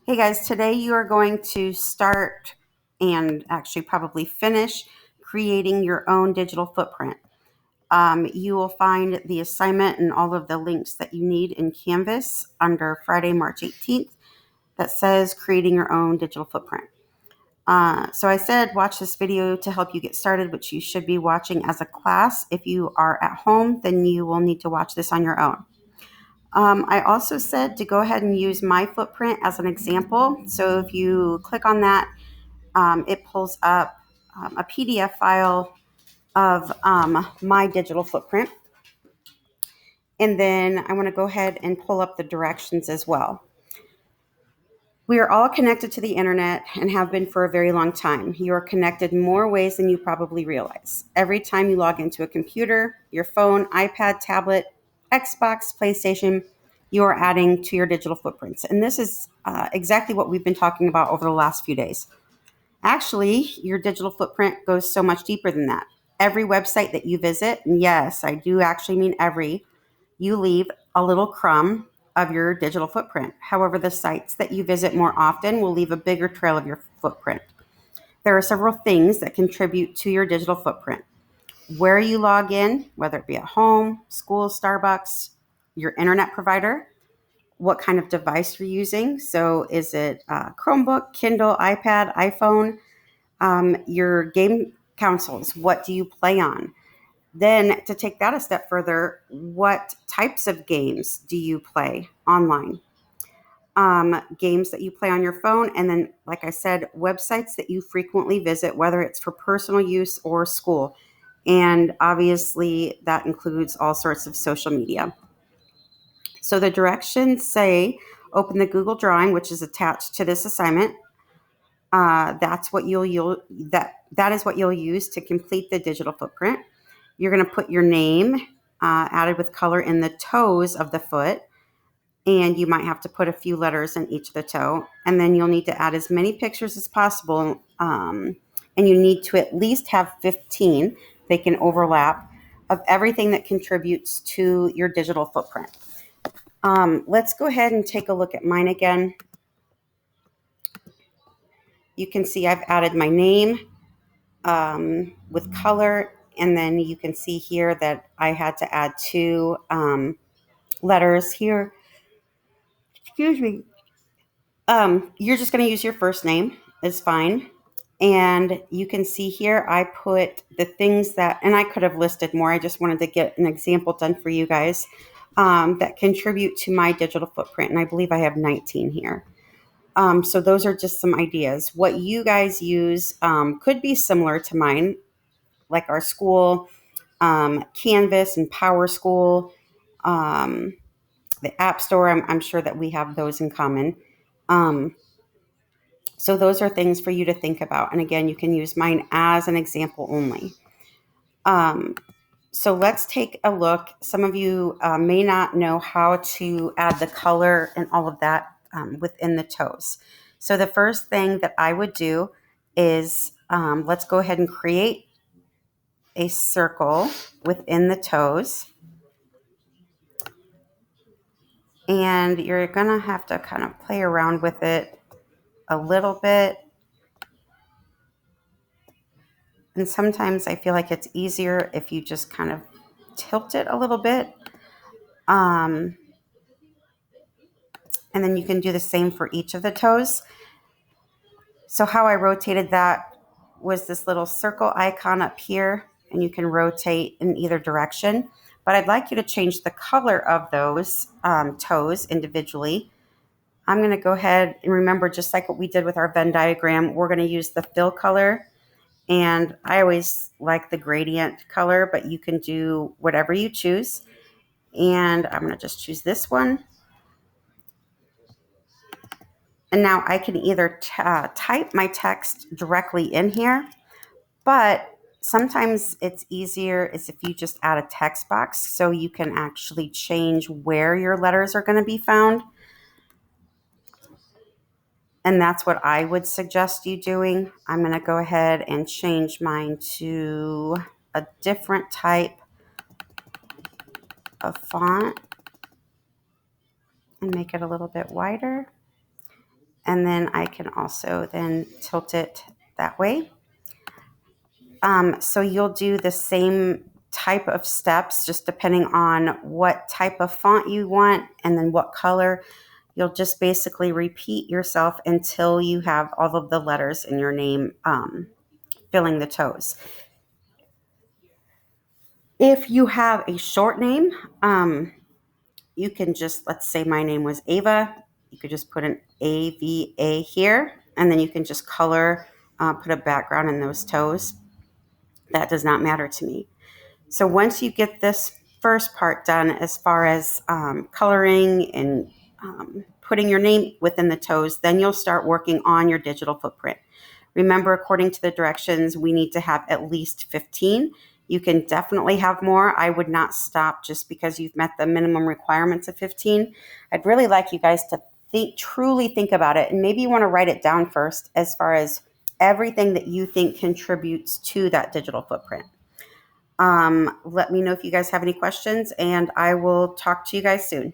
Hey guys, today you are going to start and actually probably finish creating your own digital footprint. You will find the assignment and all of the links that you need in Canvas under Friday, March 18th that says creating your own digital footprint. So I said watch this video to help you get started, which you should be watching as a class. If you are at home, then you will need to watch this on your own. I also said to go ahead and use my footprint as an example. So if you click on that, it pulls up a PDF file of my digital footprint. And then I want to go ahead and pull up the directions as well. We are all connected to the internet and have been for a very long time. You are connected more ways than you probably realize. Every time you log into a computer, your phone, iPad, tablet, Xbox, PlayStation, you are adding to your digital footprints. And this is exactly what we've been talking about over the last few days. Actually, your digital footprint goes so much deeper than that. Every website that you visit, and yes, I do actually mean every, you leave a little crumb of your digital footprint. However, the sites that you visit more often will leave a bigger trail of your footprint. There are several things that contribute to your digital footprint. Where you log in, whether it be at home, school, Starbucks, your internet provider, what kind of device you're using. So is it Chromebook, Kindle, iPad, iPhone, your game consoles, what do you play on? Then to take that a step further, what types of games do you play online? Games that you play on your phone, and then, like I said, websites that you frequently visit, whether it's for personal use or school. And obviously, that includes all sorts of social media. So the directions say open the Google Drawing, which is attached to this assignment. That's what that is what you'll use to complete the digital footprint. You're going to put your name added with color in the toes of the foot, and you might have to put a few letters in each of the toe. And then you'll need to add as many pictures as possible, and you need to at least have 15. They can overlap of everything that contributes to your digital footprint. Let's go ahead and take a look at mine again. You can see I've added my name with color, and then you can see here that I had to add two letters here. Excuse me. You're just going to use your first name. It's fine. And you can see here I put the things that, and I could have listed more. I just wanted to get an example done for you guys that contribute to my digital footprint. And I believe I have 19 here. So those are just some ideas. What you guys use could be similar to mine, like our school, Canvas and Power School, um, the App Store. I'm sure that we have those in common. Um, so those are things for you to think about. And again, you can use mine as an example only. Um, so let's take a look. Some of you may not know how to add the color and all of that within the toes. So the first thing that I would do is let's go ahead and create a circle within the toes. And you're going to have to kind of play around with it a little bit. And sometimes I feel like it's easier if you just kind of tilt it a little bit. And then you can do the same for each of the toes. So how I rotated that was this little circle icon up here, and you can rotate in either direction. But I'd like you to change the color of those toes individually. I'm going to go ahead and remember, just like what we did with our Venn diagram, we're going to use the fill color. And I always like the gradient color, but you can do whatever you choose. And I'm going to just choose this one. And now I can either type my text directly in here, but sometimes it's easier is if you just add a text box so you can actually change where your letters are going to be found. And that's what I would suggest you doing. I'm going to go ahead and change mine to a different type of font and make it a little bit wider. And then I can also then tilt it that way. So you'll do the same type of steps, just depending on what type of font you want and then what color. You'll just basically repeat yourself until you have all of the letters in your name filling the toes. If you have a short name, you can just, let's say my name was Ava. You could just put an AVA here, and then you can just color, put a background in those toes. That does not matter to me. So once you get this first part done, as far as coloring and putting your name within the toes, then you'll start working on your digital footprint. Remember, according to the directions, we need to have at least 15. You can definitely have more. I would not stop just because you've met the minimum requirements of 15. I'd really like you guys to truly think about it, and maybe you want to write it down first as far as everything that you think contributes to that digital footprint. Let me know if you guys have any questions, and I will talk to you guys soon.